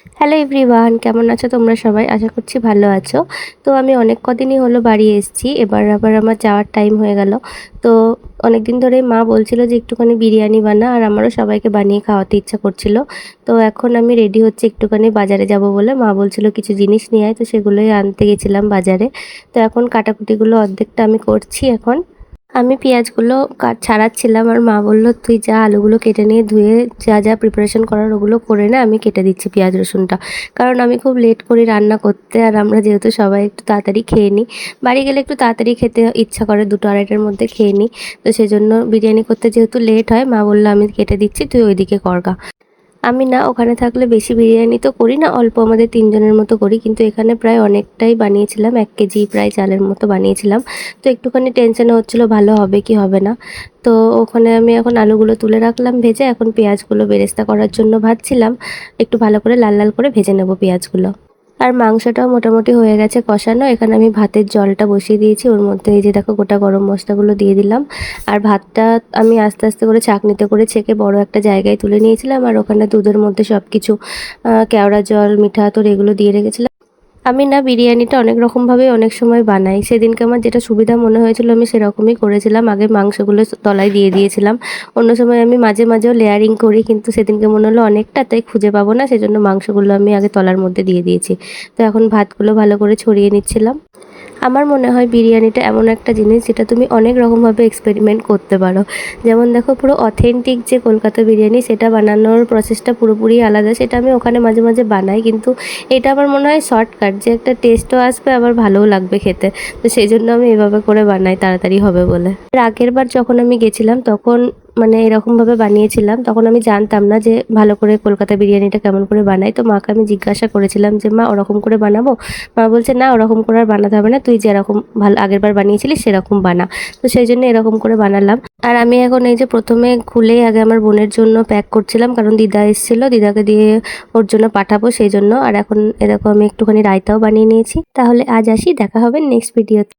Hello everyone, কেমন আছো তোমরা সবাই? আশা করছি ভালো আছো। তো আমি অনেক কদিনই হলো বাড়ি এসেছি। এবার আবার আমার যাওয়ার টাইম হয়ে গেল। তো অনেকদিন ধরেই মা বলছিল যে একটুখানি বিরিয়ানি বানা, আর আমারও সবাইকে বানিয়ে খাওয়াতে ইচ্ছা করছিল। তো এখন আমি রেডি হচ্ছি একটুখানি বাজারে যাব বলে। মা বলছিল কিছু জিনিস নিয়ে আয়, তো সেগুলোই আনতে গেছিলাম বাজারে। তো এখন কাটাকুটিগুলো অর্ধেকটা আমি করছি এখন। আমি পেঁয়াজগুলো ছাড়াচ্ছিলাম, আর মা বলল, "তুই যা আলুগুলো কেটে নিয়ে ধুয়ে যা যা প্রিপারেশন করার ওগুলো করে নে, আমি কেটে দিচ্ছি পেঁয়াজ রসুনটা।" কারণ আমি খুব লেট করি রান্না করতে, আর আমরা যেহেতু সবাই একটু তাড়াতাড়ি খেয়ে নিই, বাড়ি গেলে একটু তাড়াতাড়ি খেতে ইচ্ছা করে, 2-2:30টার মধ্যে খেয়ে নিই। তো সেজন্য বিরিয়ানি করতে যেহেতু লেট হয়, মা বলল, "আমি কেটে দিচ্ছি, তুই ওইদিকে কর গা।" আমি না ওখানে থাকলে বেশি বিরিয়ানি তো করি না, অল্প আমাদের 3 জনের মতো করি। কিন্তু এখানে প্রায় অনেকটাই বানিয়েছিলাম, 1 কেজি প্রায় চালের মতো বানিয়েছিলাম। তো একটুখানি টেনশনে হচ্ছিলো ভালো হবে কি হবে না। তো ওখানে আমি এখন আলুগুলো তুলে রাখলাম ভেজে, এখন পেঁয়াজগুলো বেরেস্তা করার জন্য ভাজছিলাম। একটু ভালো করে লাল লাল করে ভেজে নেব পেঁয়াজগুলো। আর মাংসটাও মোটামুটি হয়ে গেছে কষানো। এখানে আমি ভাতের জলটা বসিয়ে দিয়েছি, ওর মধ্যে এই যে দেখো গোটা গরম মশলাগুলো দিয়ে দিলাম। আর ভাতটা আমি আস্তে আস্তে করে ছাঁকনিতে করে ছেঁকে বড় একটা জায়গায় তুলে নিয়েছিলাম, আর ওখানে দুধের মধ্যে সব কিছু কেওড়া জল, মিঠা আতর এগুলো দিয়ে রেখেছিলাম। আমি না বিরিয়ানিটা অনেক রকমভাবেই অনেক সময় বানাই। সেদিনকে আমার যেটা সুবিধা মনে হয়েছিল আমি সেরকমই করেছিলাম। আগে মাংসগুলো তলায় দিয়ে দিয়েছিলাম। অন্য সময় আমি মাঝে মাঝেও লেয়ারিং করি, কিন্তু সেদিনকে মনে হলো অনেকটা, তাই খুঁজে পাবো না, সেজন্য মাংসগুলো আমি আগে তলার মধ্যে দিয়ে দিয়েছি। তো এখন ভাতগুলো ভালো করে ছড়িয়ে নিচ্ছিলাম। আমার মনে হয় বিরিয়ানিটা এমন একটা জিনিস যেটা তুমি অনেক রকমভাবে এক্সপেরিমেন্ট করতে পারো। যেমন দেখো, পুরো অথেন্টিক যে কলকাতা বিরিয়ানি সেটা বানানোর প্রসেসটা পুরোপুরি আলাদা। সেটা আমি ওখানে মাঝে মাঝে বানাই, কিন্তু এটা আমার মনে হয় শর্টকাট, যে একটা টেস্টও আসবে আবার ভালোও লাগবে খেতে। তো সেই জন্য আমি এভাবে করে বানাই, তাড়াতাড়ি হবে বলে। এর আগের বার যখন আমি গেছিলাম তখন মানে এরকমভাবে বানিয়েছিলাম, তখন আমি জানতাম না যে ভালো করে কলকাতা বিরিয়ানিটা কেমন করে বানাই। তো মাকে আমি জিজ্ঞাসা করেছিলাম যে, "মা, ওরকম করে বানাবো?" মা বলছে, "না, ওরকম করে আর বানাতে হবে না, তুই যেরকম ভালো আগেরবার বানিয়েছিলিস সেরকম বানা।" তো সেই জন্য এরকম করে বানালাম। আর আমি এখন এই যে প্রথমে খুলেই আগে আমার বোনের জন্য প্যাক করছিলাম, কারণ দিদা এসেছিল, দিদাকে দিয়ে ওর জন্য পাঠাবো সেই জন্য। আর এখন এরকম আমি একটুখানি রায়তাও বানিয়ে নিয়েছি। তাহলে আজ আসি, দেখা হবে নেক্সট ভিডিওতে।